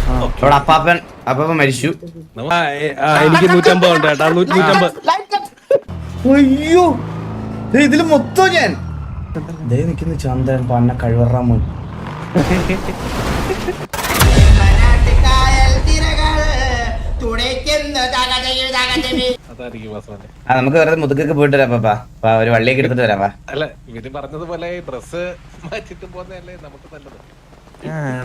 അവിടെ അപ്പാപ്പൻ മരിച്ചു. എനിക്ക് 150 ഉണ്ട് കേട്ടാ, 150. അയ്യോ ഇതില് മൊത്തം ഞാൻ ദേ നിൽക്കുന്ന ചന്ദ്രൻ പന്ന കഴിവറാൻ മോൻ. നമുക്ക് വെറുതെ മുതുക്കൊക്കെ പോയിട്ട് വരാം പാപ്പാ. ഒരു വള്ളിയൊക്കെ എടുത്തിട്ട് വരാം. അല്ല ഇവര് പറഞ്ഞതുപോലെ ഡ്രസ് മാറ്റിട്ട് പോകുന്നതല്ലേ നമുക്ക് നല്ലത്.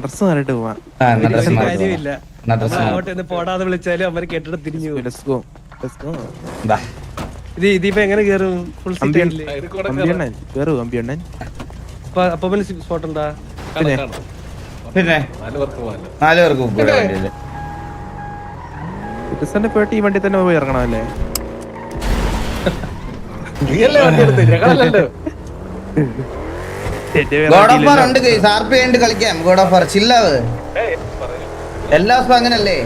ഡ്രസ് മാറിട്ട് പോവാം. കാര്യമില്ല, അങ്ങോട്ട് പോടാതെ വിളിച്ചാലും അവര് കേട്ടിട്ട് തിരിഞ്ഞു പോകും. ഇതിപ്പോ എങ്ങനെ കേറും? ഫുൾ അപ്പൊ സ്പോട്ട് ഉണ്ടാ? പിന്നെ 4 പേർക്ക് പോയിട്ട് ഈ വണ്ടി തന്നെ പോയി ഇറങ്ങണമല്ലേ? ഉണ്ട് കളിക്കാം. ചില്ലാവ് എല്ലാ ദിവസവും അങ്ങനല്ലേ?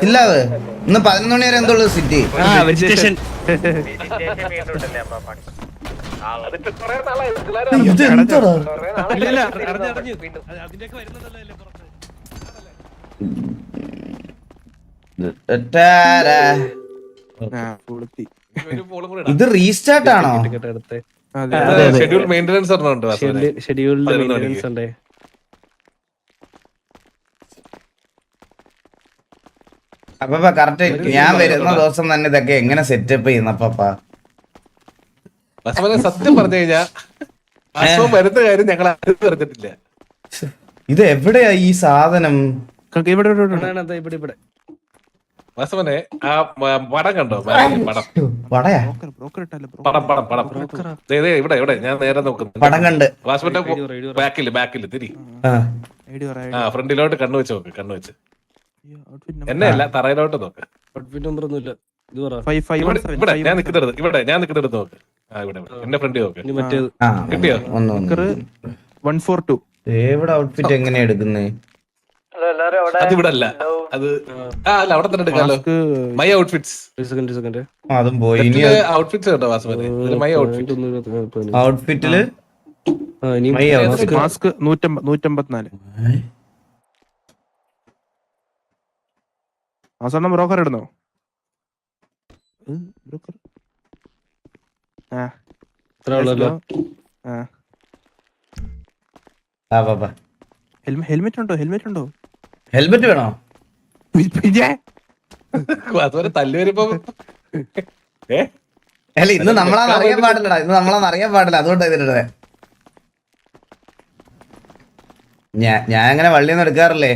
ചില്ലാവ് ഇന്ന് 11 മണി വരെ എന്തോ സിറ്റി. ഇത് റീസ്റ്റാർട്ട് ആണോ? ഷെഡ്യൂൾ മെയിന്റനൻസ് ഉണ്ട്. അപ്പൊ കറക്റ്റ് ഞാൻ വരുന്ന ദിവസം തന്നെ ഇതൊക്കെ എങ്ങനെ സെറ്റപ്പ് ചെയ്യുന്നപ്പാ? സത്യം പറഞ്ഞു കഴിഞ്ഞാ വരുന്ന കാര്യം ഞങ്ങൾ അറിഞ്ഞിട്ടില്ല. ഇത് എവിടെയാ ഈ സാധനം? ഇവിടെ വാസവനെ ആ പടം കണ്ടോ? പടയാ പടം ഇവിടെ ഇവിടെ ഞാൻ നേരെ നോക്കുന്നു. പടം കണ്ട് വാസവന്റെ ബാക്കില് തിരി ഫ്രണ്ടിലോട്ട് കണ്ണു വെച്ച് നോക്ക്. കണ്ണു വെച്ച് എന്നെ അല്ല തറയിലോട്ട് നോക്ക്. ഇവിടെ ഞാൻ നിൽക്കുന്നിടത്ത് നോക്ക്. ഇവിടെ എന്റെ ഫ്രണ്ട് നോക്ക്. കിട്ടിയോ? എവിടെ ഔട്ട്ഫിറ്റ് എങ്ങനെയാ എടുക്കുന്നേ? അതിവിടെ അല്ല, അത് അല്ല അവിടെ തന്നെ എടുക്കാമല്ലോ. My outfits. അതും പോയി. ഇനി ഔട്ട്ഫിറ്റ്സ് കേട്ടോ വാസവനെ. മൈ ഔട്ട്ഫിറ്റ് ഔട്ട്ഫിറ്റില് മാസ്ക് 154. അവസാനം ബ്രോക്കർ ഇടുന്നോ? ഹെൽമെറ്റ് ഉണ്ടോ? ഹെൽമെറ്റ് വേണോ? അതുപോലെ തല്ലു വരുമ്പോ അല്ല ഇന്ന് നമ്മളാന്ന് അറിയാൻ പാടില്ല. അതുകൊണ്ടാ ഇതിന്റെ ഞാൻ അങ്ങനെ വള്ളിയൊന്നും എടുക്കാറില്ലേ.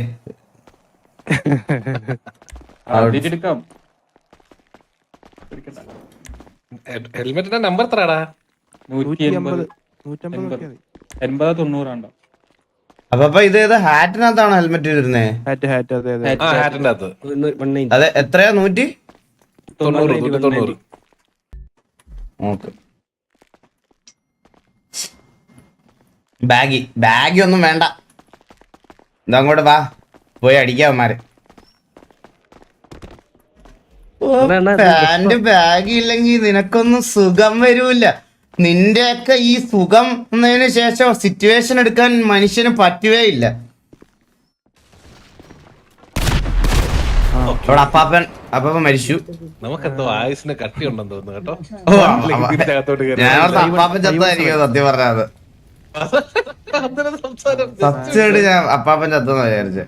ഹെൽമെറ്റിന്റെ നമ്പർ എത്രടാ? 180-90. അപ്പൊ ഇത് ഹാറ്റിനകത്താണോ ഹെൽമെറ്റ് വരുന്നേ? ഹാറ്റിന്റെ അകത്ത്. അതെ എത്രയാ? 190. ഓക്കെ. ബാഗി ഒന്നും വേണ്ട. ഇതങ്ങോട്ട് വാ, പോയി അടിക്കാവന്മാര്. പാന്റ് ബാഗ് ഇല്ലെങ്കിൽ നിനക്കൊന്നും സുഖം വരൂല. നിന്റെയൊക്കെ ഈ സുഖം എന്നതിന് ശേഷം സിറ്റുവേഷൻ എടുക്കാൻ മനുഷ്യന് പറ്റുകേ ഇല്ല. അവിടെ അപ്പാപ്പൻ മരിച്ചു. നമുക്കെന്തോ ആയുസിന് കട്ടി ഉണ്ടെന്ന് തോന്നുന്നു കേട്ടോ. ഞാൻ അപ്പാപ്പൻ ചത്തായിരിക്കും സത്യം പറഞ്ഞത്. സത്യമായിട്ട് ഞാൻ അപ്പാപ്പൻ ചത്തെന്ന് വിചാരിച്ചേ.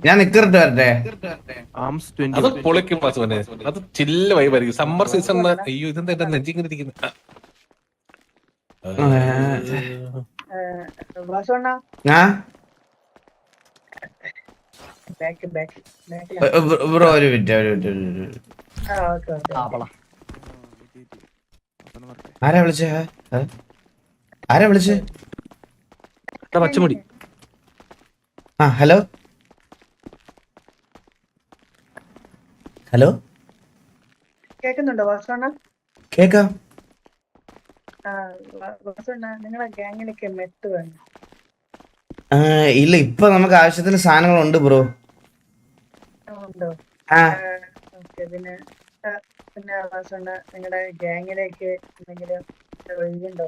ഞാൻ നിക്കറിട്ട് വരട്ടെ. അത് പൊളിക്കും വാസുവനെ. അത് ചില്ല വൈബായിരിക്കും. Summer season. അയ്യോ ഇതെന്താ നെഞ്ചിങ്ങനെ ഇരിക്കുന്നു. ബ്രോ ഒരു മിനിറ്റ്. ആരാ വിളിച്ചേ? പച്ചമുടി. ഹലോ കേക്കുന്നുണ്ടോ വാസവണ്ണ? കേക്കാം. വാസവണ്ണ നിങ്ങളെ ഗ്യാങ്ങിലേക്ക് മെത്ത് വേണം. ഇല്ല, ഇപ്പൊ നമുക്ക് ആവശ്യത്തിന് സാധനങ്ങളുണ്ട് ബ്രോ. ഉണ്ടോ? പിന്നെ വാസവണ്ണ നിങ്ങളുടെ ഗ്യാങ്ങിലേക്ക് എന്തെങ്കിലും ഒഴിവുണ്ടോ?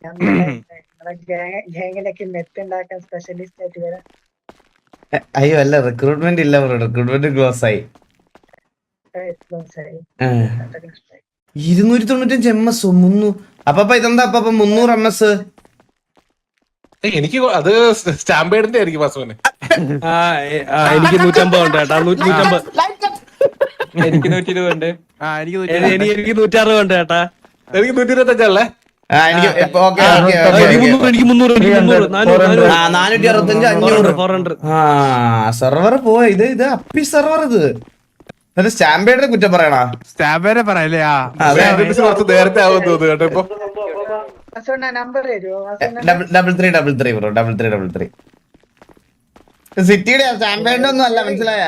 നിങ്ങളെ ഗ്യാങ്ങിലൊക്കെ മെത്ത് ഉണ്ടാക്കാൻ സ്പെഷ്യലിസ്റ്റ് ആയിട്ട് വരാം. അയ്യോ അല്ല, റിക്രൂട്ട്മെന്റ് ഇല്ല ബ്രോ, റിക്രൂട്ട്മെന്റ് ക്ലോസ് ആയി. Close ആയി. 295 MS 300. അപ്പൊ ഇതെന്താ അപ്പൊ 300 MS? എനിക്ക് അത് സ്റ്റാമ്പേഡിന്റെ ആയിരിക്കും വാസുവിനെ. എനിക്ക് 150 ഉണ്ട് കേട്ടാ. 150. എനിക്ക് 120 ഉണ്ട്. എനിക്ക് 160 ഉണ്ട് കേട്ടാ. എനിക്ക് 125 എനിക്ക് ഓക്കെ ഓക്കെ എനിക്ക് 300 400 465 500. 400. സെർവർ പോയ ഇത് അപ്പി സെർവർ. ഇത് സ്റ്റാമ്പേഡിനെ കുറ്റം പറയണ. സ്റ്റാമ്പേരെ പറയല്ലേ? കുറച്ച് നേരത്തെ ആവും തോന്നുന്നു കേട്ടോ ഇപ്പൊ. വാസുണ്ണ നമ്പർ തരുമോ? 3333 ബ്രോ, 3333. സിറ്റിയുടെ സ്റ്റാമ്പേഡിന്റെ ഒന്നും അല്ല, മനസ്സിലായ?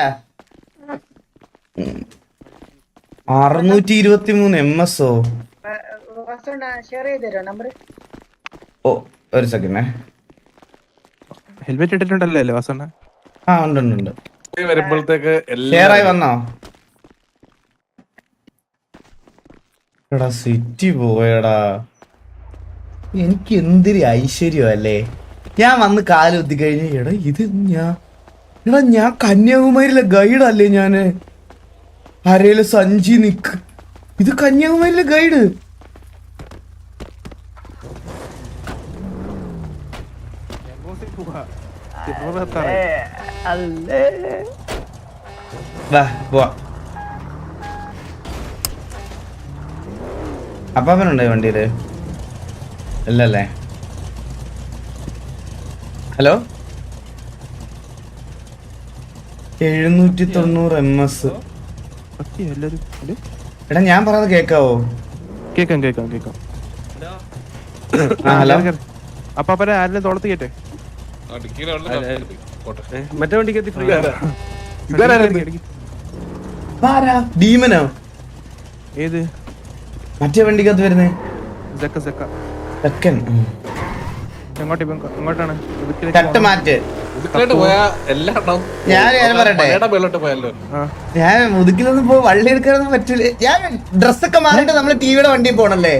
623 MS. വാസുണ്ണ ഷെയർ ചെയ്ത് തരുമോ നമ്പർ? ഓ ഒരു സെക്കൻഡ്. ഹെൽമെറ്റ് ഇട്ടിട്ടുണ്ടല്ലോ വാസണ്ണ? ഉണ്ട്. വരുമ്പോഴത്തേക്ക് ഷെയർ ആയി വന്നോ? എടാ സിറ്റി പോയടാ. എനിക്ക് എന്തൊരു ഐശ്വര്യം അല്ലേ. ഞാൻ വന്ന് കാലുത്തി കഴിഞ്ഞ ഞാൻ കന്യാകുമാരിയിലെ ഗൈഡല്ലേ ഞാന്. അരയില് സഞ്ചി നിക്ക്. ഇത് കന്യാകുമാരിയിലെ ഗൈഡ്. പോവാ. അപ്പാപ്പനുണ്ടോ വണ്ടിയില്? ഇല്ലല്ലേ. Hello, 790 MS. എടാ ഞാൻ പറഞ്ഞത് കേക്കാവോ? കേക്കാം. ഹലോ, അപ്പാപ്പനെ ആരുടെ തോളത്ത് കേട്ടെ? മറ്റേ വണ്ടിക്ക് എത്തി ഫ്രീ. ഡീമനോ? ഏത് മറ്റേ വണ്ടിക്കകത്ത് വരുന്നേ? സെക്കൻഡ്. എങ്ങോട്ടാണ്? തട്ട് മാറ്റ്. പോയാ എല്ലാം ഉണ്ടാവും. ഞാൻ പറയട്ടെ, മേലോട്ട് പോയല്ലോ. ഞാൻ മുതുക്കിലൊന്നും പോയി വള്ളി എടുക്കാനൊന്നും പറ്റില്ല. ഞാൻ ഡ്രസ്സൊക്കെ മാറിയിട്ട് നമ്മള് ടിവിയുടെ വണ്ടിയിൽ പോണല്ലേ.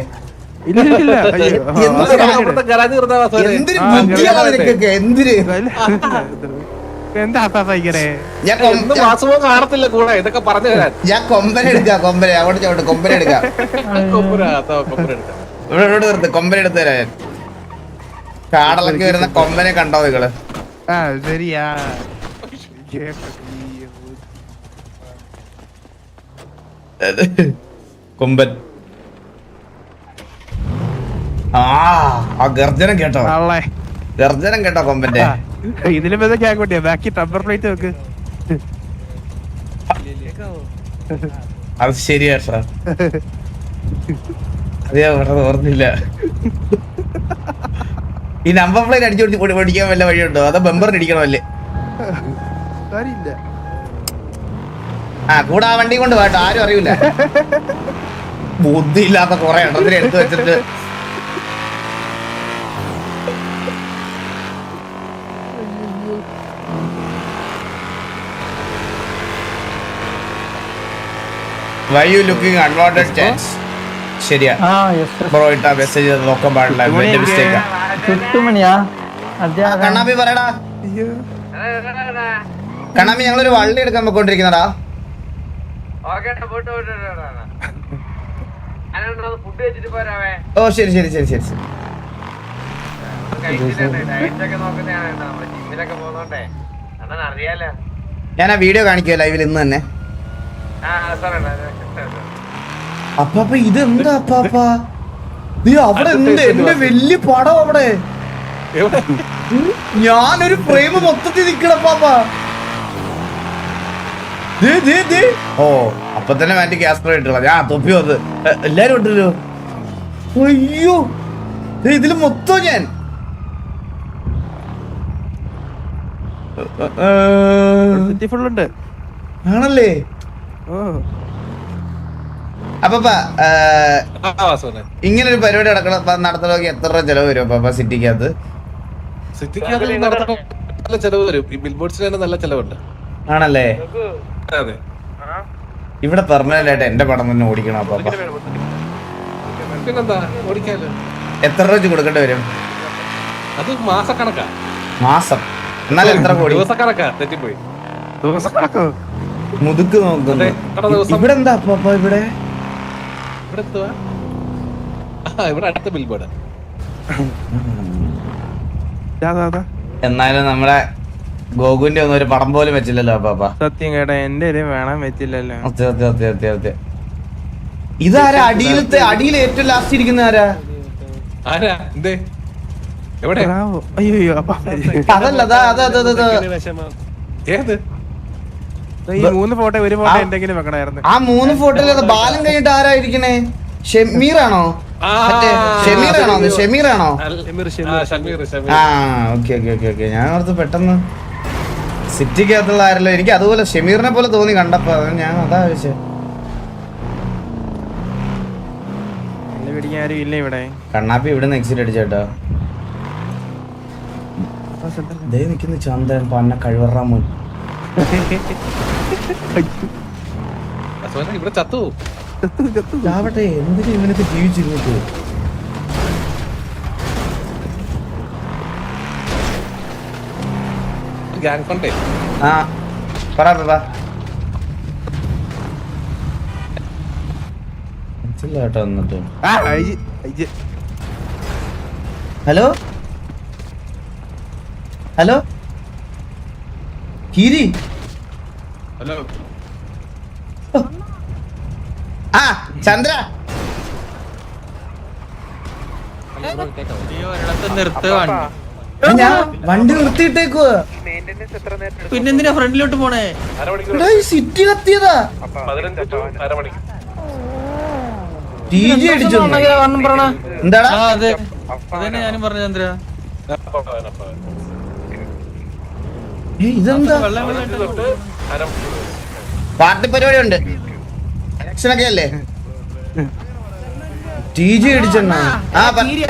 ഗരാജ് നിർത്താൻ വാസുവിനെ. എന്തിന് ബുദ്ധിയാണ് നിനക്കൊക്കെ? എന്തിന്? എന്താ അപ്പാപ്പനെ? വാസുവോ കാണത്തില്ല കൂടെ ഇതൊക്കെ പറഞ്ഞു തരാൻ. ഞാൻ കൊമ്പനെ എടുക്കാം. അങ്ങോട്ട് ചോട്ട് കൊമ്പനെ എടുക്കാം. ഇവിടെ നിർത്ത്, കൊമ്പനെ എടുത്ത് തരാൻ. കാടലൊക്കെ വരുന്ന കൊമ്പനെ കണ്ടോ നിങ്ങള്? ശരിയാ. കൊമ്പൻ. ആ ഗർജനം കേട്ടോ? ഗർജനം കേട്ടോ കൊമ്പന്റെ? ഇതിലും കേക്കോട്ടിയാ. ബാക്കി ടമ്പർ പ്ലേറ്റ് വെക്ക്. അത് ശരിയാ സാർ. അത് ഞാൻ ഇവിടെ ഓർന്നില്ല. ഈ നമ്പർ പ്ലേറ്റ് അടിച്ചു പഠിക്കാൻ വല്ല വഴിയുണ്ടോ? അതോ ബമ്പറിന് അടിക്കണമല്ലേ? കൂടെ ആ വണ്ടി കൊണ്ട് പോട്ടോ, ആരും അറിയില്ല. ബുദ്ധിയില്ലാത്ത കുറെ എണ്ണത്തിന് എടുത്തു വെച്ചിട്ട്. Why you looking unwanted chance? ശരിയാ ബ്രോ, ഇട്ടാ മെസ്സേജ് നോക്കാൻ പാടില്ല. എന്റെ മിസ്റ്റേക്കാ. കണ്ണാപ്പി പറയടാ. കണ്ണാപ്പി ഞങ്ങളൊരു വള്ളി എടുക്കാൻ പോയിക്കൊണ്ടിരിക്കുന്നടാ. ഓ ശരി. ഞാൻ ആ വീഡിയോ കാണിക്കുമോ ലൈവിൽ ഇന്ന് തന്നെ? അപ്പാപ്പ ഇതെന്താ അപ്പാപ്പ? അവിടെ എന്ത് എന്റെ വലിയ പടം അവിടെ. ഞാനൊരു ഫ്രെയിം മൊത്തത്തിൽ നിക്കണപ്പാപ്പ. ഓ അപ്പൊ തന്നെ മാറ്റി ഗ്യാസ് ഇട്ടുള്ള ഞാൻ തൊപ്പി വന്ന് എല്ലാരും ഉണ്ടല്ലോ. അയ്യോ ഇതില് മൊത്തം ഞാൻ ആണല്ലേ. അപ്പൊ ഇങ്ങനെ ഒരു പരിപാടി നടത്തണമെങ്കിൽ എത്ര രൂപ ചെലവ് വരും അപ്പൊ സിറ്റിക്കകത്ത്? നല്ല ചെലവ് വരും. ഈ ബിൽ ബോർഡ്സിന് തന്നെ നല്ല ചെലവുണ്ട്. ആണല്ലേ? അതെ. ഇവിടെ പെർമനന്റ് ആയിട്ട് എന്റെ പടം തന്നെ ഓടിക്കണം അപ്പൊ. പിന്നെന്താ ഓടിക്കാലോ. എത്ര രൂപ വെച്ച് കൊടുക്കേണ്ടി വരും? അത് മാസക്കണക്കാ. മാസം? എന്നാലും എത്ര കോടി? ദിവസക്കണക്കാ, തെറ്റിപ്പോയി. ദിവസം കണക്കോ? മുതുക്ക് നോക്കുന്നു. എത്ര ദിവസം? ഇവിടെ എന്താ അപ്പൊ ഇവിടെ? ഇവിടെ എന്തുവാ? ഇവിടെ അടുത്ത ബിൽ ബോർഡ്. എന്നാലും നമ്മളെ ഗോകുവിന്റെ ഒന്നും ഒരു പടം പോലും വെച്ചില്ലല്ലോ അപ്പാ. സത്യം കേട്ടാ, എന്റെ വേണം വെച്ചില്ലല്ലോ. ഇതാരാ അടിയിൽ ഏറ്റവും ലാസ്റ്റ് ഇരിക്കുന്ന ആരാ? ആരാ? എന്തേ? എവിടെ? അയ്യോ അതല്ല വിഷമം. ഏത്? ഈ 3 ഫോട്ടോ ഒരു ഫോട്ടോ എന്തെങ്കിലും വെക്കണായിരുന്നു. ആ 3 ഫോട്ടോയിൽ ബാലം കഴിഞ്ഞിട്ട് ആരാ ഇരിക്കണേ? ഷമീറാണോ? ഷമീറാണോ? ആ ഓക്കെ. ഞാൻ ഓർത്ത് പെട്ടെന്ന് സിറ്റിക്കകത്തുള്ള ആരല്ലോ. എനിക്ക് അതുപോലെ ഷമീറിനെ പോലെ തോന്നി കണ്ടപ്പോ, ഞാൻ അതാ ചോദിച്ചത്. എന്നെ പിടിക്കാൻ ആരും ഇല്ല ഇവിടെ. കണ്ണാപ്പി ഇവിടുന്ന് എക്സിറ്റ് അടിച്ചേട്ടോ. ദേ നിൽക്കുന്നു ചന്ദ്രൻ പന്ന കഴിവറാമോ. ഇവിടെ ചത്തു. ആവട്ടെ, എന്തിനാ ഇവനൊക്കെ ജീവിച്ചിരുന്നിട്ട്? Gang funday. ആ പറ കേട്ടോ. എന്നിട്ട് ഹലോ കീരി. ഹലോ. ആ ചന്ദ്ര, ഞാൻ വണ്ടി നിർത്തിയിട്ടേക്കുവാ. പിന്നെന്തിനാ ഫ്രണ്ടിലോട്ട് പോണേ? സിറ്റി കത്തിയതാ. TG അടിച്ചു. എന്താടാ? അതെ അതന്നെ ഞാനും പറഞ്ഞു ചന്ദ്ര. ഇതെന്താ? പാർട്ടി പരിപാടി ഉണ്ട്, ഇലക്ഷനൊക്കെ അല്ലേ? TG അടിച്ചെണ്ണ.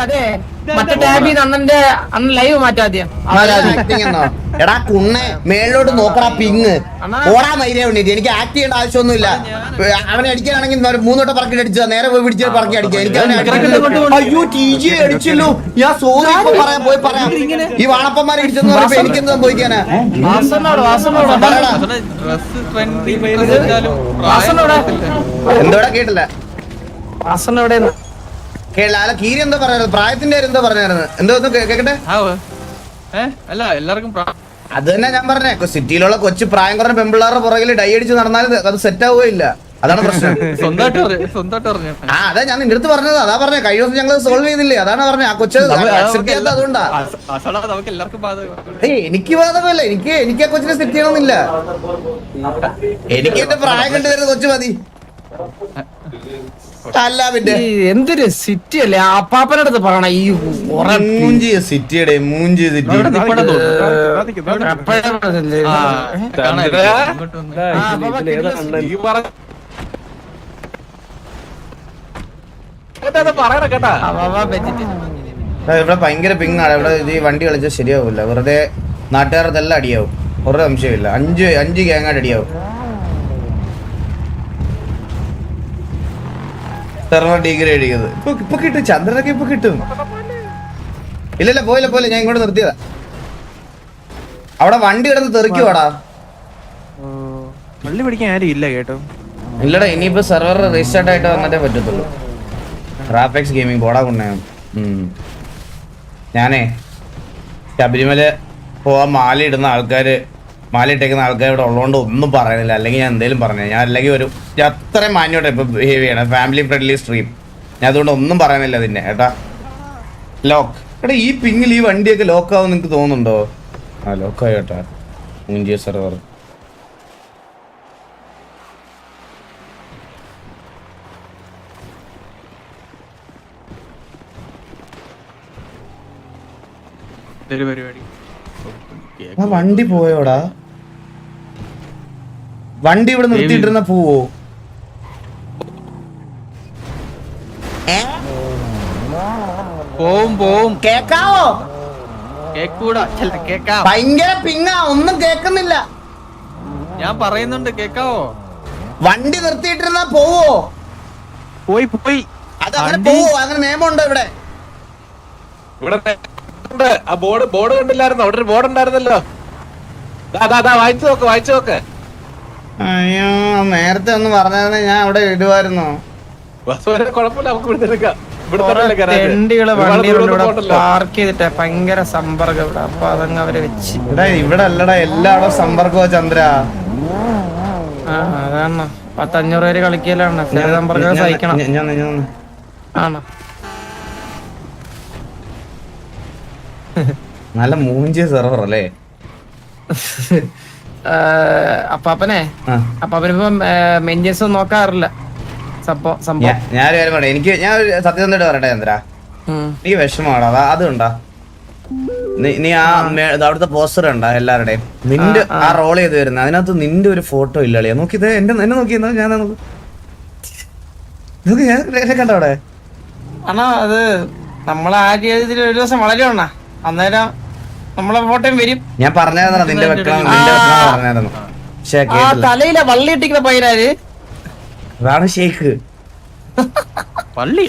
അതെ മറ്റേ ടാബിൽ അണ്ണന്റെ അണ്ണൻ ലൈവ് മാറ്റാദ്യം. എടാ കുണ്ണെ, മേളിലോട്ട് നോക്കടാ പിങ്. ഓടാ മൈരേ വേണ്ടിട്ട് എനിക്ക് ആക്ട് ചെയ്യേണ്ട ആവശ്യമൊന്നുമില്ല. അവനെ അടിക്കാനാണെങ്കിൽ 3 വട്ടം പറക്കി അടിച്ചതാ. നേരെ പോയി പിടിച്ച് പറക്കി അടിക്കാം. എനിക്ക് അവനെ അടിക്കണം. അയ്യോ TG അടിച്ചല്ലോ. ഞാൻ സോറി പോയി പറയാം. ഈ വാണപ്പന്മാരെ ഇടിച്ചെന്ന് പറയുമ്പോ എനിക്കെന്ത് സംഭവിക്കാനാ? എന്തോടാ കേട്ടില്ല? കേട്ടില്ല. അല്ല കീരി എന്തോ പറയാറ്, പ്രായത്തിന്റെ എന്തോ പറഞ്ഞായിരുന്നു. എന്തോ കേക്കട്ടെ. അല്ല എല്ലാവർക്കും അത് തന്നെ ഞാൻ പറഞ്ഞേ, സിറ്റിയിലുള്ള കൊച്ചു പ്രായം കുറഞ്ഞ പെമ്പിള്ളാരുടെ പുറകിൽ ഡൈ അടിച്ച് നടന്നാൽ അത് സെറ്റ് ആവുകയില്ല. അതാണ് പ്രശ്നം. സ്വന്തമായിട്ട് പറഞ്ഞു. ആ അതാ ഞാൻ നിന്റെ അടുത്ത് പറഞ്ഞത്. അതാ പറഞ്ഞേ, കഴിഞ്ഞ ദിവസം ഞങ്ങൾ സോൾവ് ചെയ്തില്ലേ? അതാണ് പറഞ്ഞത്. ആ കൊച്ചു അക്സെപ്റ്റ് ചെയ്യാത്ത അതുകൊണ്ടാ. നമുക്ക് എല്ലാവർക്കും എനിക്ക് ബാധകമല്ല. എനിക്ക് ആ കൊച്ചിനെ സെറ്റ് ചെയ്യണമെന്നില്ല. എനിക്ക് എന്റെ പ്രായം കണ്ടു വരുന്ന കൊച്ചു മതി. അല്ല പിന്നെ എന്തൊരു സിറ്റി അല്ലേ അപ്പാപ്പനടുത്ത് പറയണ ഈ മൂഞ്ചി സിറ്റിയുടെ മൂഞ്ചി സിറ്റി. ഇവിടെ ഭയങ്കര പിങ്ങാണ്. ഇവിടെ ഇത് ഈ വണ്ടി കളിച്ചാൽ ശരിയാവില്ല. വെറുതെ നാട്ടുകാരതെല്ലാം അടിയാവും. ഒരു സംശയമില്ല. 5 ഗ്യാങ്ങായിട്ട് അടിയാവും. ഡിഗ്രേഡ് ചെയ്ത് ഇപ്പൊ കിട്ടും. ചന്ദ്രനൊക്കെ ഇപ്പൊ കിട്ടും. ഇല്ലല്ല പോയില്ല. ഞാൻ ഇങ്ങോട്ട് നിർത്തിയതാ. അവിടെ വണ്ടി കിടന്ന് തെറിക്കുവാടാ. പള്ളി പിടിക്കാൻ ആരും ഇല്ല കേട്ടോ. ഇല്ലടാ, ഇനിയിപ്പോ സെർവർ റീസ്റ്റാർട്ട് ആയിട്ട് വന്നിട്ടേ പറ്റത്തുള്ളൂ. റാപ്പെക്സ് ഗെയിമിംഗ് പോടാ കൊണ്ടേ. ഞാനേ ശബരിമല പോവാൻ മാലയിടുന്ന ആൾക്കാര്, മാലയിട്ടേക്കുന്ന ആൾക്കാർ ഇവിടെ ഉള്ളതുകൊണ്ട് ഒന്നും പറയുന്നില്ല. അല്ലെങ്കിൽ ഞാൻ എന്തെങ്കിലും പറഞ്ഞു. ഞാൻ അല്ലെങ്കിൽ അത്രയും മാന്യോട്ടെ ഇപ്പൊ ബിഹേവ് ചെയ്യണം. Family friendly stream. ഞാൻ അതുകൊണ്ട് ഒന്നും പറയുന്നില്ല അതിനെ. ഏട്ടാ ലോക്ക്. എടാ ഈ പിങ്ങിൽ ഈ വണ്ടിയൊക്കെ ലോക്കാവും നിനക്ക് തോന്നുന്നുണ്ടോ? ആ ലോക്കായി കേട്ടാ. മൂഞ്ചിയ സെർവർ. പരിപാടി ആ വണ്ടി പോയോടാ. വണ്ടി ഇവിടെ നിർത്തിയിട്ടിരുന്ന പോവോ? പോവും കേക്കാവോ? കേക്കാം. ഭയങ്കര പിങ്ങാ, ഒന്നും കേക്കുന്നില്ല. ഞാൻ പറയുന്നുണ്ട്, കേക്കാവോ? വണ്ടി നിർത്തിയിട്ടിരുന്ന പോവോ? പോയി അത് അങ്ങനെ പോവോ? അങ്ങനെ നിയമമുണ്ടോ ഇവിടെ? ഇവിടെ ഉണ്ട്. ആ ബോർഡ് കണ്ടില്ലായിരുന്നോ? അവിടെ ഒരു ബോർഡ് ഉണ്ടായിരുന്നല്ലോ. വായിച്ചു നോക്ക്. അയ്യോ നേരത്തെ ഒന്ന് പറഞ്ഞാൽ ഞാൻ അവിടെ ഇടുവായിരുന്നു. വാസുവിനെ കുഴപ്പമില്ല, നമുക്ക് ഇവിടെ എടുക്കാം. ഇവിടെ തന്നെ garage. തെണ്ടികള് ഒരുപാട് വണ്ടി ദൂരം ഇവിടെ പോകണ്ടല്ലോ. പാർക്ക് ചെയ്തിട്ടേ ഭയങ്കര സമ്പർക്കം ഇവിടെ. അപ്പൊ അതങ്ങ് അവരെ വെച്ച്. ഇവിടെ അല്ലടാ എല്ലായിടും സമ്പർക്കോ ചന്ദ്ര. അതാണ് 500 പേര് കളിക്കലാണ്. സമ്പർക്കം സഹിക്കണം. ആണോ? നല്ല മൂഞ്ചിയ സെർവർ അല്ലേ? അപ്പാപ്പനിപ്പോ മെയിൻറ്റെയിൻസ് നോക്കാറില്ല സംഭവം. ഞാനൊരു കാര്യം പറയട്ടെ, ഞാൻ ഒരു സത്യം തന്നിട്ട് പറയട്ടെ ചന്ദ്ര, എനിക്ക് വിഷമമാടാ. അതുകൊണ്ടാ നീ ആ അവിടുത്തെ പോസ്റ്റർ ഉണ്ടാ എല്ലാവരുടെയും നിന്റെ ആ റോൾ ചെയ്ത് വരുന്നത്, അതിനകത്ത് നിന്റെ ഒരു ഫോട്ടോ ഇല്ല അളിയാ. നോക്കിയത് എന്നെ നോക്കിയെന്നാ ഞാൻ കണ്ടോ അവിടെ? അണ്ണാ അത് നമ്മളെ ആ രീതിയിൽ ഒരു ദിവസം വളരുവണ്ണ, അന്നേരം നമ്മളെ ഫോട്ടോയും വരും. ഞാൻ പറഞ്ഞായിരുന്നു നിന്റെ വെക്കണം പറഞ്ഞായിരുന്നു. ആ തലയിലെ വള്ളി ഇട്ടിക്കുന്ന പയ്യനാര് അതാണ് ഷെയ്ഖ്. വള്ളി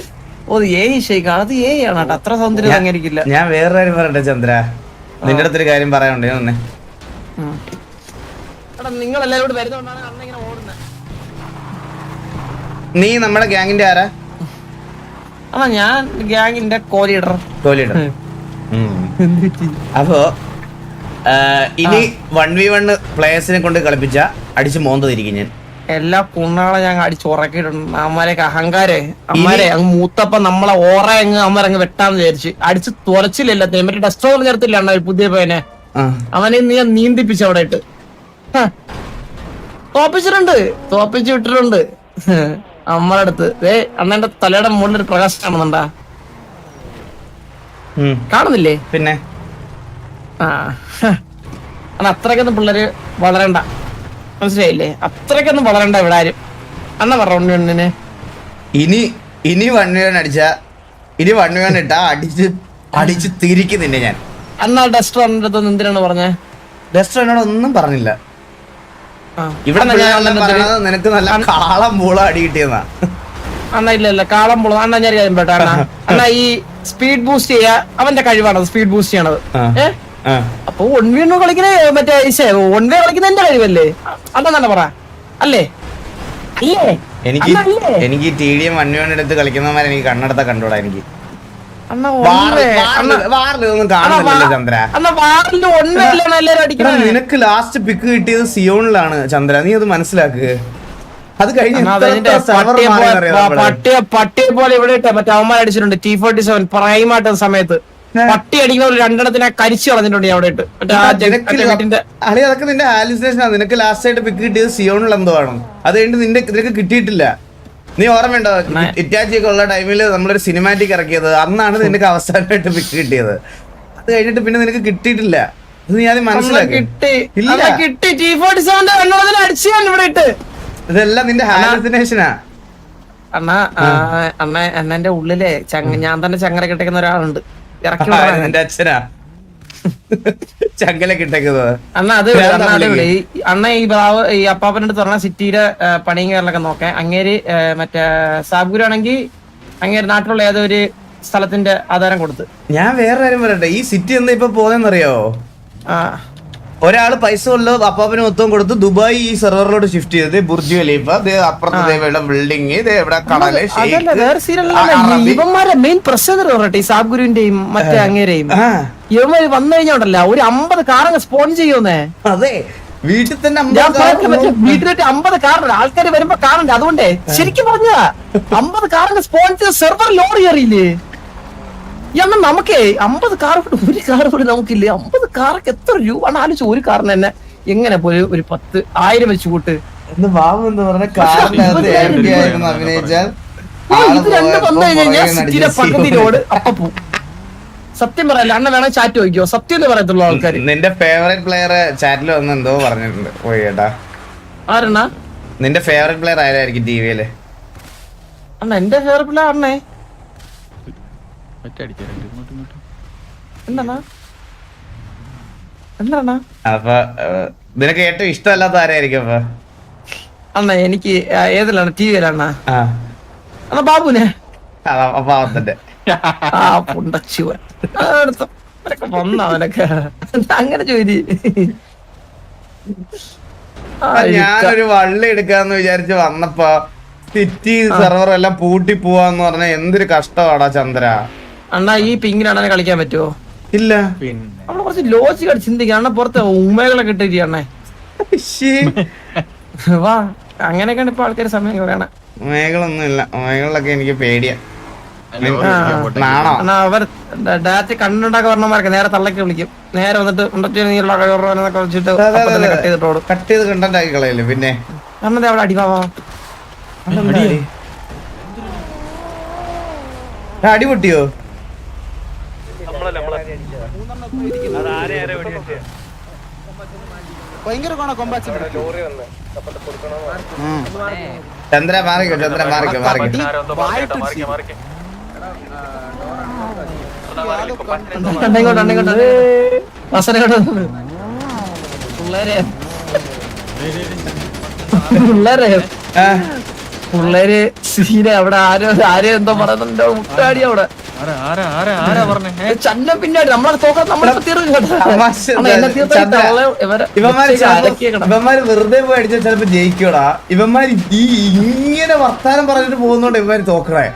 ഓ ഏയ് ഷെയ്ഖ്, അത് ഏയ് ആണ് കേട്ടോ. അത്ര സൗന്ദര്യം അങ്ങനെയിരിക്കില്ല. ഞാൻ വേറൊരു കാര്യം പറയട്ടെ ചന്ദ്ര, നിന്റെ അടുത്തൊരു കാര്യം പറയാനുണ്ട്. ഞാൻ ഒന്നേ നിങ്ങൾ എല്ലാവരും കൂടി വരുന്നോണ്ടാണ് അണ്ണ ഇങ്ങനെ ഓടുന്നത്. നീ നമ്മുടെ ഗ്യാങ്ങിന്റെ ആരാ? അണ്ണാ ഞാൻ ഗ്യാങ്ങിന്റെ കോലീഡർ. അപ്പോ ഇനി 1v1 പ്ലേയേഴ്സിനെ കൊണ്ട് കളിപ്പിച്ച അടിച്ച് മോന്തതിരിക്കും ഞാൻ. എല്ലാ കുണ്ണാളെ ഞാൻ അടിച്ച് ഉറക്കിയിട്ടുണ്ട്. അമ്മമാരെയൊക്കെ അഹങ്കാരേ അമ്മമാരെ അങ്ങ് മൂത്തപ്പ നമ്മളെ ഓറ അങ്ങ് അമ്മരങ്ങ് വെട്ടാന്ന് വിചാരിച്ച് അടിച്ച് തുറച്ചില്ല. മറ്റേ ഡസ്റ്റോർ ചേർത്തില്ല അണ്ണ പുതിയ പയ്യനെ, അവനെ നീ നീന്തിപ്പിച്ച അവിടെ ഇട്ട് തോപ്പിച്ച് വിട്ടിട്ടുണ്ട് അമ്മയുടെ അടുത്ത്. അണ്ണന്റെ തലയുടെ മുകളിൽ ഒരു പ്രകാശം കാണുന്നുണ്ടാ? കാണുന്നില്ലേ? പിന്നെ അണ്ണ അത്രയ്ക്കൊന്നും പിള്ളേര് വളരണ്ട, മനസ്സിലായില്ലേ? അത്രയ്ക്കൊന്നും വളരണ്ട ഇവിടെ ആരും. അണ്ണ പറഞ്ഞിനെ ഇനി 1v1 അടിച്ച ഇനി 1v1 ഇട്ടാ അടിച്ച് തിരിക്കുന്നില്ല ഞാൻ. അണ്ണ ഡസ്റ്റർ അണ്ണന്റെ അടുത്ത് എന്തിനാണ് പറഞ്ഞേ? ഡസ്റ്റർ എന്നോട് ഒന്നും പറഞ്ഞില്ല. ഇവിടെ നിനക്ക് നല്ല കാളം പൂള അടി കിട്ടിയെന്നാ. അണ്ണ ഇല്ല കാളം പൂള. അണ്ണ ഞാൻ കാര്യം പേട്ടാ അണ്ണ ഈ സ്പീഡ് ബൂസ്റ്റ് ചെയ്യാ അവന്റെ കഴിവാണ് സ്പീഡ് ബൂസ്റ്റ് ചെയ്യണത്. അപ്പൊ 1v1 കളിക്കുന്ന മറ്റേ 1v കളിക്കുന്ന എന്റെ കഴിവല്ലേ? അതെന്നാ പറ അല്ലേ? എനിക്ക് TDM 1v1 എടുത്ത് കളിക്കുന്നവന്മാരെ എനിക്ക് കണ്ണടത്ത കണ്ടൂടാ. എനിക്ക് നിനക്ക് ലാസ്റ്റ് പിക്ക് കിട്ടിയത് സിയോണിലാണ് ചന്ദ്ര, നീ അത് മനസ്സിലാക്കുക. അത് കഴിഞ്ഞ് പട്ടിയെ പോലെ ഇവിടെ മറ്റേ അവന്മാർ അടിച്ചിട്ടുണ്ട്. T47 പ്രൈമായിട്ട് സമയത്ത് പട്ടി അടിക്കുന്ന ഒരു 2 എണ്ണത്തിനെ കരിച്ചു കളഞ്ഞിട്ടുണ്ട് അവിടെ ഇട്ട്. അളി അതൊക്കെ നിന്റെ ഹാലുസിനേഷൻ ആണ്. നിനക്ക് ലാസ്റ്റ് ആയിട്ട് പിക്ക് കിട്ടിയത് സിയോണിൽ എന്തോ ആണ്. അത് കഴിഞ്ഞിട്ട് നിനക്ക് കിട്ടിയിട്ടില്ല. നീ ഓർമ്മയുണ്ടോ ഇറ്റാച്ചി ഒക്കെ ഉള്ള ടൈമിൽ നമ്മളൊരു സിനിമാറ്റിക് ഇറക്കിയത്? അന്നാണ് നിനക്ക് അവസാനമായിട്ട് പിക്ക് കിട്ടിയത്. അത് കഴിഞ്ഞിട്ട് പിന്നെ നിനക്ക് കിട്ടിയിട്ടില്ല. ഇത് നീ ആദ്യം മനസ്സിലാക്കി. ഇതെല്ലാം നിന്റെ ഹാലുസിനേഷനാ. അണ്ണന്റെ ഉള്ളിലെ ഞാൻ തന്നെ ചങ്ങല കിട്ടേക്കുന്ന ഒരാളുണ്ട്. എന്റെ അച്ഛനാ ചങ്ങല കിട്ടേക്കുന്നത്. അണ്ണ അത് അണ്ണ ഈ അപ്പാപ്പൻ്റെ അടുത്ത് പറഞ്ഞ സിറ്റിയുടെ പണിയും കയറലൊക്കെ നോക്കാൻ. അങ്ങേര് മറ്റേ സാബുഗുരു ആണെങ്കിൽ അങ്ങേര് നാട്ടിലുള്ള ഏതൊരു സ്ഥലത്തിന്റെ ആധാരം കൊടുത്ത്. ഞാൻ വേറെ കാര്യം പറയട്ടെ, ഈ സിറ്റി എന്താ ഇപ്പൊ പോന്നെന്നറിയോ? ഒരാള് പൈസ ഉള്ള അപ്പാപ്പന് മൊത്തം കൊടുത്ത് ദുബായ് ഈ സെർവറിലോട്ട് ഷിഫ്റ്റ് ചെയ്ത് ബുർജ് ഖലീഫ അപ്പുറത്തെ ബിൽഡിങ് ഇവിടെ കടല് ഇവന്മാരെ മെയിൻ പ്രശ്നം പറയട്ടെ, ഈ സാബുഗുരുവിന്റെയും മറ്റേ അങ്ങേരെയും ഇവന്മാര് വന്നു കഴിഞ്ഞോണ്ടല്ല ഒരു 50 കാറങ്ങ് സ്പോൺ ചെയ്യുന്നേ. അതെ വീട്ടിൽ തന്നെ വീട്ടിലേക്ക് 50 കാറുണ്ട്. ആൾക്കാര് വരുമ്പോ കാറുണ്ട്. അതുകൊണ്ടേ ശരിക്കും പറഞ്ഞ 50 കാറങ്ങ് സ്പോൺ ചെയ്ത് സെർവർ ലോഡ് കയറിയില്ലേ? എന്നാ നമുക്കേ 50 കാർ ഒരു കാർ കൂടി നമുക്കില്ലേ? 50 കാറൊക്കെ എത്ര രൂപ ആലോചിച്ചു? ഒരു കാറിന് തന്നെ എങ്ങനെ പോയി ഒരു 10,000 വെച്ച് കൂട്ട്. ഇത് രണ്ട് വന്നു കഴിഞ്ഞാൽ സിറ്റിയുടെ പകുതി റോഡ് അപ്പൊ പോവും. സത്യം പറയല്ല അണ്ണ വേണം ചാറ്റ് ചോദിക്കോ? സത്യം പറയത്തുള്ളൂ ആൾക്കാർ. നിന്റെ ഫേവറേറ്റ് പ്ലെയർ ചാറ്റിൽ വന്ന് എന്തോ പറഞ്ഞിട്ടുണ്ട്. പോയി കേട്ടാ ആരെണ്ണ? നിന്റെ ഫേവറേറ്റ് പ്ലെയർ ആരായിരിക്കും ടിവിയില്? അണ്ണ എന്റെ ഫേവറേറ്റ് പ്ലെയർ അണ്ണേ എന്താണ്? അപ്പൊ നിനക്ക് ഏറ്റവും ഇഷ്ടമല്ലാത്ത ആരായിരിക്കും അപ്പൊ? അണ്ണ എനിക്ക് ഏതിലാണ്? ടിവിയിലാണ് അണ്ണ ബാബുനെ. പാവത്തിന്റെ ആ പുണ്ടച്ചുവൻ വന്ന അവനൊക്കെ അങ്ങനെ ജോലി ഞാനൊരു വള്ളി എടുക്കാന്ന് വിചാരിച്ച് വന്നപ്പോ സിറ്റി സെർവർ എല്ലാം പൂട്ടി പോവാന്ന് പറഞ്ഞ എന്തൊരു കഷ്ടമാടാ ചന്ദ്ര. അണ്ണാ ഈ പിങ്ങിനാണെ കളിക്കാൻ പറ്റുമോ? ഇല്ല നമ്മള് കുറച്ച് ലോജിക്കായിട്ട് ചിന്തിക്കാം. അണ്ണ പുറത്ത് ഉമ്മകളൊക്കെ ഇട്ടിരിക്കണേ. വാ അങ്ങനെയൊക്കെയാണ് ഇപ്പൊ ആൾക്കാര് സമയം കളയണേ. മേഖലൊന്നും ഇല്ല, മേഖലൊക്കെ എനിക്ക് പേടിയാ. നാണോ അവർ ഡാറ്റ് കണ്ണുണ്ടാക്കി പറഞ്ഞമാരൊക്കെ നേരെ തള്ളക്ക് വിളിക്കും. നേരെ വന്നിട്ട് കട്ട് ചെയ്ത് കണ്ടന്റ് ആക്കി കളയല്ലേ പിന്നെ. അണ്ണത് അവിടെ അടിവാവാ അടി പൊട്ടിയോ? ചന്ദ്ര മാറിക്കോ, ചന്ദ്ര മാറിക്കോ, മാറിക്കോ. പിള്ളേര് സീന അവിടെ ആരോ എന്തോ പറയുന്നുണ്ട്. മുട്ടാടി അവിടെ ചന്ന പിന്നാടി നമ്മളെ തോക്കാൻ നമ്മളെ ഇവന്മാര് വെറുതെ പോയി അടിച്ചാൽ ചിലപ്പോ ജയിക്കൂടാ. ഇവന്മാര് ഇങ്ങനെ വർത്താനം പറഞ്ഞിട്ട് പോകുന്നോണ്ട് ഇവന്മാര് തോക്കണേ.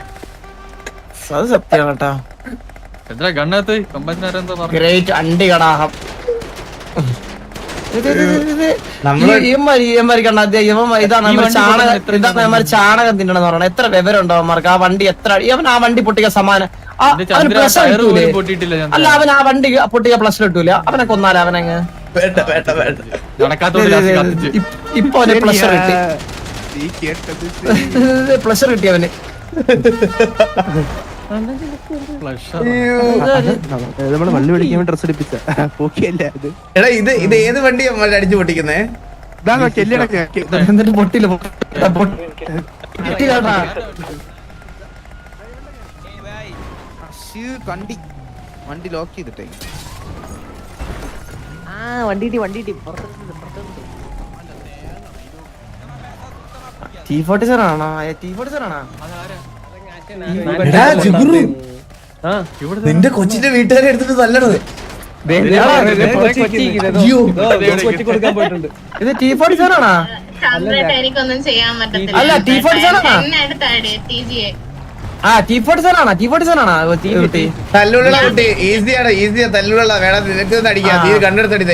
അത് സത്യം കേട്ടാ. ഗ്രേറ്റ് അണ്ടി കടാഹം. ചാണകം തിന്നണെന്ന് പറയണ എത്ര വിവരമുണ്ടോ അവന്മാർക്ക്? ആ വണ്ടി എത്ര അവൻ ആ വണ്ടി പൊട്ടിക്കാൻ സമാനം. അല്ല അവൻ ആ വണ്ടി പൊട്ടിക്ക പ്ലസ് കിട്ടൂല. അവനെ കൊന്നാല അവനങ്ങ് ഇപ്പൊ പ്ലഷർ കിട്ടി. പ്ലഷർ കിട്ടി അവന്. നമ്മള് വള്ളി പിടിക്കാൻ ഡ്രസ് എടുപ്പിച്ച എടാ ഇത് ഏത് വണ്ടി അടിച്ചു പൊട്ടിക്കുന്നേ? എന്നിട്ട് പൊട്ടില്ല വണ്ടി ലോക്ക് ചെയ്തിട്ടേ T47 ആണോ? T47 ആണോ? നിന്റെ കൊച്ചിന്റെ വീട്ടുകാരെ എടുത്തിട്ട് നല്ലത്. ഇത് T47 ആണോ? എനിക്കൊന്നും ചെയ്യാൻ അല്ല T47 ആണോ? ആ T47 ആണോ? T47 ആണോ? തല്ലുള്ള കുട്ടി ഈസിയാണ്, ഈസിയാ തല്ലുള്ള. വേണം നിനക്ക് അടിക്കാം. നീ കണ്ടെടുത്തടി.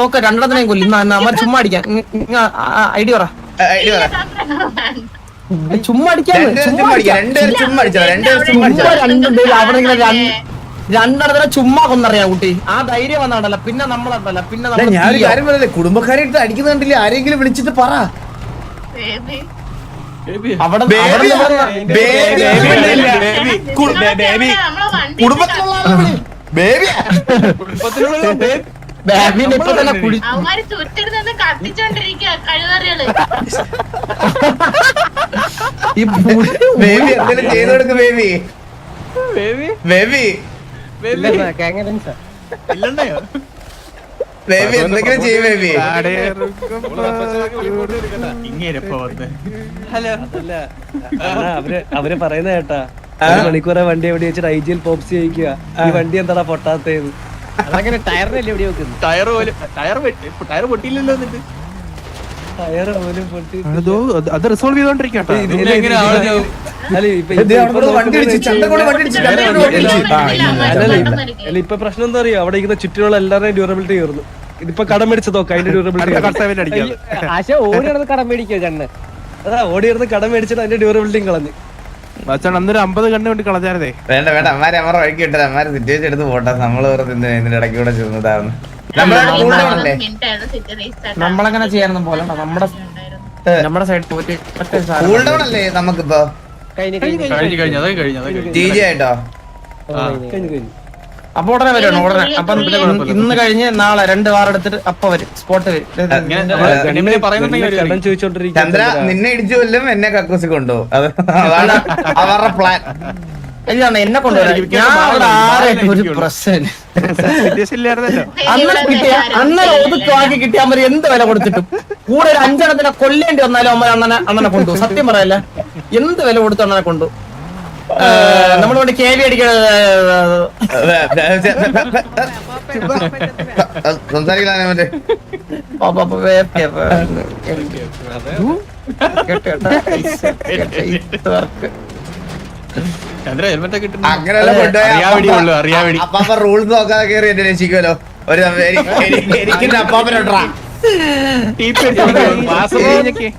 തോക്ക രണ്ടെണ്ണത്തിനെയും കൊല്ലും. അവൻ ചുമ്മാ അടിക്കാം. ഐഡിയ പറ. ചുമ്മാ അടിക്കാൻ രണ്ടെണ്ണത്തിനെ ചുമ്മാ കൊന്നറിയാ കുട്ടി. ആ ധൈര്യം വന്നാടല്ല. പിന്നെ നമ്മളല്ല. പിന്നെ ഞാനൊരു കാര്യം പറയല്ലേ, കുടുംബക്കാരെ എടുത്ത് അടിക്കുന്ന കണ്ടില്ലേ? ആരെങ്കിലും വിളിച്ചിട്ട് പറ. അവിടെ ബേബിനെ ഇപ്പൊ തന്നെ കുടി. ബേബി എന്തെങ്കിലും ചെയ്തു കൊടുക്ക്. ബേബി ബേബി ബേബി എന്തെങ്കിലും ചെയ്യും. ബേബി അവര് പറയുന്ന കേട്ടാ, മണിക്കൂറെ വണ്ടി എവിടെ വെച്ചിട്ട് ഐജിയിൽ പോപ്സി കഴിക്കുക. ഈ വണ്ടി എന്താടാ പൊട്ടാത്തേന്ന്? അതങ്ങനെ ടയറിനല്ലേ എവിടെ വെക്കുന്നു? ടയർ പൊട്ടിയില്ലല്ലോ. എന്നിട്ട് ടയർ പോലും പൊട്ടി. അത് റിസോൾവ് ചെയ്തോണ്ടിരിക്കട്ടെ. ഇപ്പൊ പ്രശ്നം എന്താ അറിയോ? അവിടെ ഇരിക്കുന്ന ചുറ്റിലുള്ള എല്ലാവരുടെയും ഡ്യൂറബിലിറ്റി കയറുന്നു. ഇതിപ്പോ കടം മേടിച്ചതോക്കെ അതിന്റെ ഡ്യൂറബിലിറ്റി ആശ ഓടി നടന്ന് കടം മേടിക്കോ കണ്ണ്? അതാ ഓടി നടന്ന് കടം മേടിച്ചിട്ട് അതിന്റെ ഡ്യൂറബിലിറ്റിയും കളഞ്ഞ്. അന്നൊരു 50 കണ്ണ് വേണ്ടി കളഞ്ഞായിരുന്നേ. വേണ്ട വേണ്ട, അമ്മാരെ അമ്മ വഴിക്ക് കിട്ടാ. അമ്മാരെ സിറ്റുവേഷൻ എടുത്ത് പോട്ടെ. നമ്മള് ഇതിന്റെ ഇടയ്ക്ക് കൂടെ ചെന്നതാവുന്നു. നമ്മളങ്ങനെ ചെയ്യാനൊന്നും പോലെ നമ്മുടെ സൈഡ് കൂൾ ഡൗൺ അല്ലേ നമുക്കിപ്പോ? TG ആയിട്ടോ? അപ്പൊ ഉടനെ വരണം. ഉടനെ അപ്പം ഇന്ന് കഴിഞ്ഞ് നാളെ 2 വാർ എടുത്തിട്ട് അപ്പൊ വരും. സ്പോട്ട് വരും. ചന്ദ്ര നിന്നെ ഇടിച്ചു കൊല്ലും, എന്നെ കക്കൂസി കൊണ്ടുപോകും. അതാണ് അവരുടെ പ്ലാൻ. ഇതാണ് എന്നെ കൊണ്ടുവരാൻ. ഞാൻ അവിടെ ആരായിട്ട് ഒരു പ്രശ്നം അന്നേരം ഒതുക്കി കിട്ടിയാൽ മതി. എന്ത് വില കൊടുത്തിട്ടും കൂടെ ഒരു 5 എണ്ണത്തിനെ കൊല്ലേണ്ടി വന്നാലും അമ്മ അണ്ണനെ കൊണ്ടുപോകും. സത്യം പറയല്ല, എന്ത് വില കൊടുത്തു അണ്ണനെ കൊണ്ടുപോകും. നമ്മളിവിടെ കേവി അടിക്കണത് സംസാരിക്കാൻ മറ്റേ അങ്ങനെയുള്ള കൊണ്ടുപോയി അപ്പാപ്പ റൂൾസ് നോക്കാതെ കയറി എന്നെ രക്ഷിക്കുമല്ലോ. ഒരു എനിക്ക് അപ്പാപ്പനോട്ടാ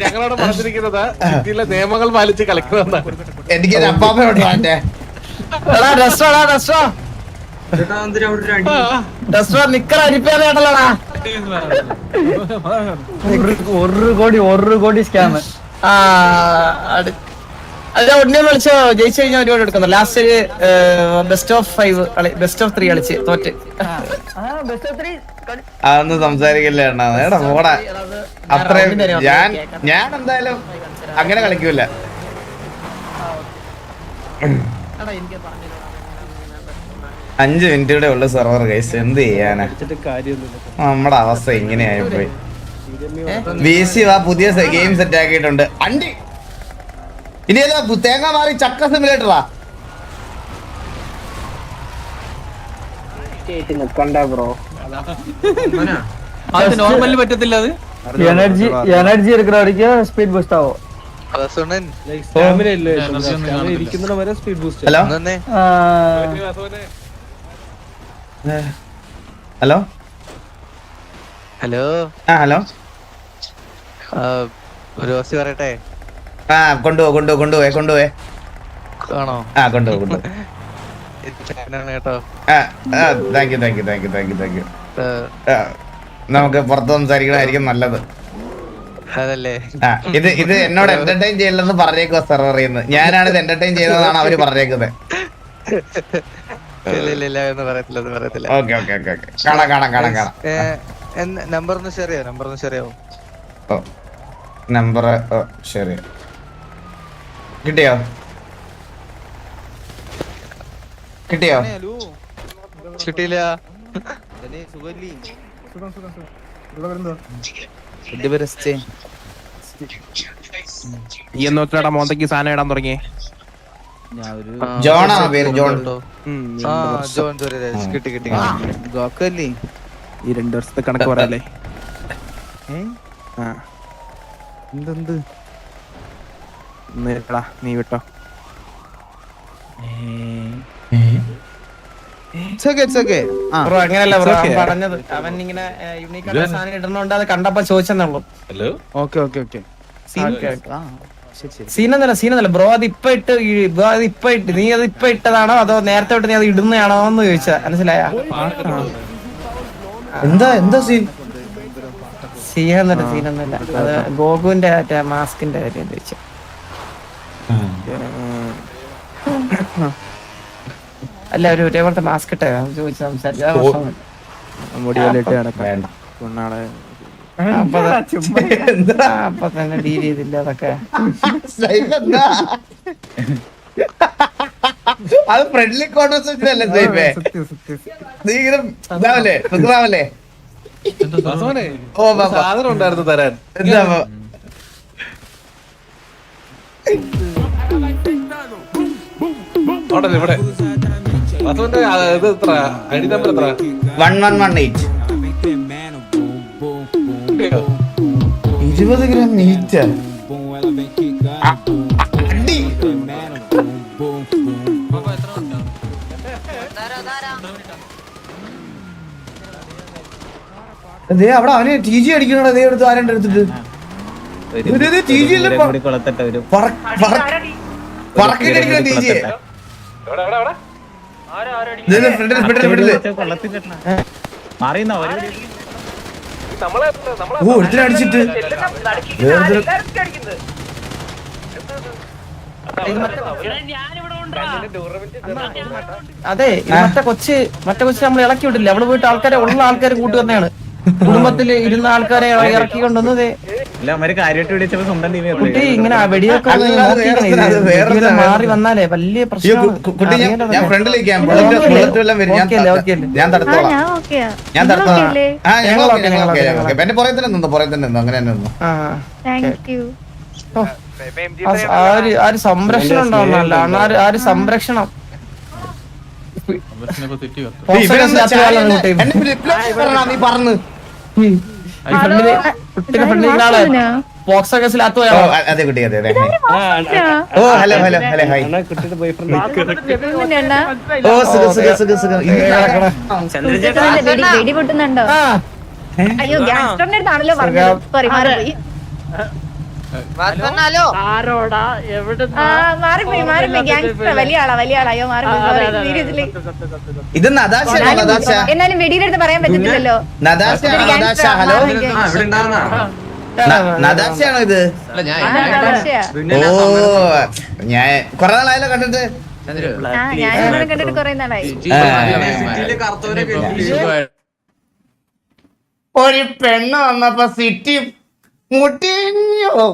ഞങ്ങളോട് പറഞ്ഞിരിക്കുന്നത് സിറ്റിയിലെ നിയമങ്ങൾ പാലിച്ച് കളിക്കുന്നതാണ്. എനിക്ക് അപ്പാപ്പനോട്ടാ എന്റെ നിക്കറ അരിപ്പേടാ 1 കോടി സ്കാം. അത് ഉടനെ വിളിച്ചോ ജയിച്ചു കഴിഞ്ഞാൽ ഒരുപാട് എടുക്കുന്നു. Last best of 5 best of 3 കളിച്ച് തോറ്റ്. അതൊന്നും സംസാരിക്കില്ല എടാ പോടാ. അത്രയും ഞാൻ എന്തായാലും അങ്ങനെ കളിക്കൂല. അഞ്ച് മിനിറ്റ് കൂടെ ഉള്ള സെർവർ ഗൈസ്, എന്ത് ചെയ്യാനാ? നമ്മുടെ അവസ്ഥ ഇങ്ങനെയായി പോയി. VC വാ, പുതിയ ഗെയിം സെറ്റ് ആക്കിയിട്ടുണ്ട്. അണ്ടി ഇനി ഏതാ തേങ്ങ മാറി ചക്ക സിമുലേറ്ററാ? ബ്രോ അത് നോർമലിൽ പറ്റത്തില്ല. അത് എനർജി എടുക്കുന്നവർക്ക് സ്പീഡ് ബൂസ്റ്റ് ആവോ? ഇരിക്കുന്ന വരെ speed boost. Hello hello hello ആ ഹലോ റോസി പറയട്ടെ. ആ കൊണ്ടുപോയെ ആണോ? ആ കൊണ്ടുപോ കേട്ടോ. Thank you. നമുക്ക് പുറത്ത് സംസാരിക്കണമായിരിക്കും നല്ലത്. അതല്ലേ ഇത് എന്നോട് എന്റർടൈൻ ചെയ്യില്ലെന്ന് പറഞ്ഞേക്കുവാ സെർവർ ചെയ്യുന്നത്. ഞാനാണ് ഇത് എന്റർടൈൻ ചെയ്യുന്നതാണ് അവര് പറഞ്ഞേക്കുന്നത്. പറയത്തില്ല. ഓക്കെ കാണാം. നമ്പർ ഒന്ന് ഷെയർ ചെയ്യാവോ? നമ്പർ ശരി കിട്ടിയോ? കിട്ടിയില്ല. ഈ നോക്കിയാടാ മോന്തയ്ക്ക് സാധനം ഇടാൻ തുടങ്ങി. ജോണാ പേര്? ജോൺ. കിട്ടി. ഈ 2 വർഷത്തെ കണക്ക് പറയല്ലേ? എന്തെന്ത് നീ വിട്ടോ. ബ്രോ അങ്ങനല്ല ബ്രോ പറഞ്ഞത്. അവൻ ഇങ്ങനെ യൂണിക് ആയിട്ട് സാധനം ഇടുന്നോണ്ട് അത് കണ്ടപ്പോ ചോദിച്ചെന്നുള്ളൂ. ഹലോ ഓക്കെ സീനല്ല ബ്രോ. അത് ഇപ്പൊ ഇട്ട് നീ അത് ഇപ്പൊ ഇട്ടതാണോ അതോ നേരത്തെ തൊട്ട് നീ അത് ഇടുന്നതാണോ എന്ന് ചോദിച്ചാ മനസ്സിലായ? എന്താ സീൻ? സീനൊന്നുമില്ല. അത് ഗോകുവിന്റെ മാസ്കിന്റെ കാര്യം ചോദിച്ചു. അല്ല ഒരു ഒരേപോലത്തെ മാസ്ക് ഇട്ടേ ചോദിച്ചു സംസാരിച്ചു. അപ്പൊ തന്നെ ഡീൽ ചെയ്തില്ല അതൊക്കെ. അത് ഫ്രണ്ട്ലി കോൺവെർസേഷൻ അല്ലേ സൈഫേ? നീ ഇങ്ങനെ ഇതാവല്ലേ സുഖമാവല്ലേ? സാധനം ഉണ്ടായിരുന്നു തരാൻ. എന്താ ഇവിടെ ഇത് എത്ര ഐഡി നമ്പർ എത്ര? 1118. 20 ഗ്രാം മീറ്റ്. അവിടെ അവന് TG അടിക്കണ അതേ എടുത്ത് ആരണ്ട് എടുത്തിട്ട് പറക്കടിക്കണ TG. ഒരുത്തിനടിച്ചിട്ട് അതെ മറ്റേ കൊച്ച് നമ്മൾ ഇളക്കി വിട്ടില്ല. അവള് പോയിട്ട് ഉള്ള ആൾക്കാരെ കൂട്ടി തന്നെയാണ്. കുടുംബത്തില് ഇരുന്ന ആൾക്കാരെ ഇറക്കി കൊണ്ടുവന്നത്. കുട്ടി ഇങ്ങനെ വെടിയൊക്കെ മാറി വന്നാലേ വലിയ പ്രശ്നം. ഞാൻ ഫ്രണ്ടിലേക്ക് ഞാൻ തടുത്തോളാം. എന്റെ പുറകെ തന്നെ നിന്നു അങ്ങനെ തന്നെ നിന്നു. ആ ഒരു സംരക്ഷണം ഉണ്ടാവുന്നല്ല ആ ഒരു സംരക്ഷണം നീ പറഞ്ഞു പോക്സോ കേസിലാത്ത ഓ അതെ കുട്ടി അതെ അതെ ഓ ഹലോ ഹലോ ഹലോ ഹായ് കുട്ടിയുടെ ബോയ്ഫ്രണ്ട് ഓ സുഖം വെടി പൊട്ടുന്നുണ്ടോ അയ്യോ ഗ്യാങ്സ്റ്ററിന്റെ അടുത്താണല്ലോ പറഞ്ഞത് സോറി മാറിപ്പോയി മാറിപ്പോയി ഗ്യാങ്സ്റ്റർ വലിയ ആളാ അയ്യോ മാറിപ്പോയി സീരിയസ്ലി ഇത് നദാശയാണോ നദാശ എന്നാലും വെടിയുടെ അടുത്ത് പറയാൻ പറ്റത്തില്ലല്ലോ നദാശയാണോ നദാശ ഹലോ നദാശയാണോ ഇത് ഓ ഞാൻ കൊറേ നാളായല്ലോ കണ്ടിട്ട് ഞാൻ കണ്ടിട്ട് കൊറേ നാളായി ഒരു പെണ്ണ് വന്നപ്പോ സിറ്റി മുട്ടിഞ്ഞോ